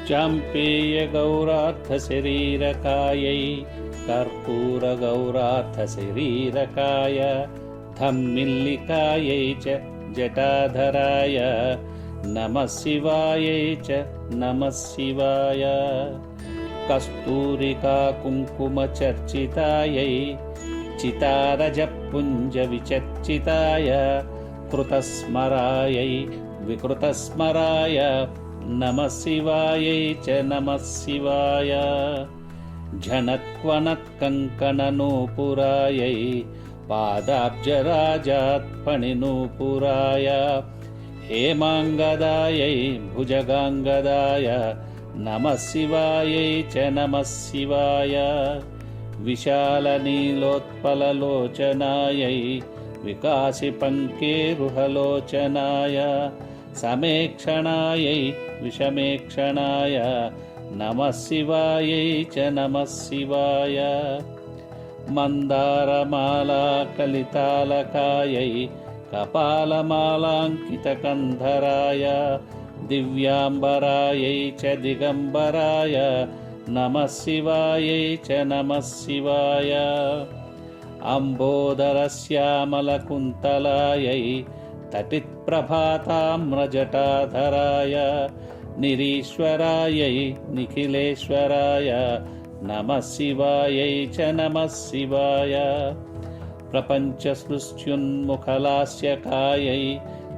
चाम्पेयगौरार्थशरीरकायै कर्पूरगौरार्थशरीरकाय धम्मिल्लिकायै च जटाधराय नमः शिवायै च नमः शिवाय। कस्तूरिका कुङ्कुमचर्चितायै चितारजपुञ्जविचर्चिताय कृतस्मरायै विकृतस्मराय नमः शिवायै च नमः शिवाय। झनत्वनत्कङ्कणनूपुरायै पादाब्जराजात्फणिनूपुराय हेमाङ्गदायै भुजगाङ्गदाय नमः शिवायै च नमः शिवाय। विशालनीलोत्पललोचनायै विकासिपङ्केरुहलोचनाय समेक्षणायै विषमेक्षणाय नमः शिवायै च नमः शिवाय। मन्दारमालाकलितालकायै कपालमालाङ्कितकन्धराय दिव्याम्बरायै च दिगम्बराय नमः शिवायै च नमः शिवाय। अम्बोदरश्यामलकुन्तलायै तटित्प्रभाताम्रजटाधराय निरीश्वरायै निखिलेश्वराय नमः शिवायै च नमः शिवाय। प्रपञ्चसृष्ट्युन्मुखलास्यकायै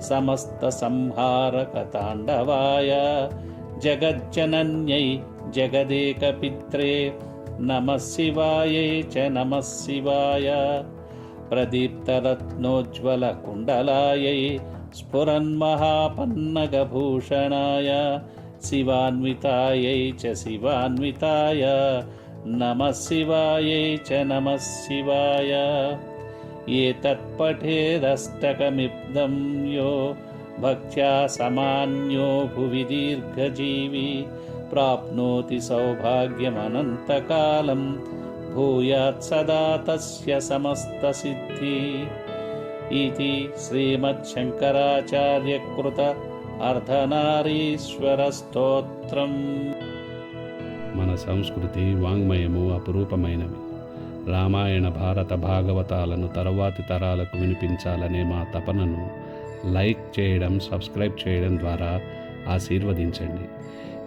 समस्तसंहारकताण्डवाय जगज्जनन्यै जगदेकपित्रे नमः शिवायै च नमः शिवाय। प्रदीप्तरत्नोज्ज्वलकुण्डलायै स्फुरन्महापन्नगभूषणाय शिवान्वितायै च शिवान्विताय नमः शिवायै च नमः शिवाय। एतत्पठेदष्टकमिदं यो भक्त्या समान्यो भुवि दीर्घजीवी प्राप्नोति सौभाग्यमनन्तकालं भूयात् सदा तस्य समस्तसिद्धि इति श्रीमच्छङ्कराचार्यकृत अर्धनारीश्वरस्तोत्रम्। మన సంస్కృతి వాంగ్మయము అపురూపమైనవి. రామాయణ భారత భాగవతాలను తరువాతి తరాలకు వినిపించాలనే మా తపనను లైక్ చేయడం, సబ్స్క్రైబ్ చేయడం ద్వారా ఆశీర్వదించండి.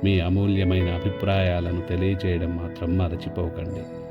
మీ అమూల్యమైన అభిప్రాయాలను తెలియజేయడం మాత్రం మరచిపోకండి.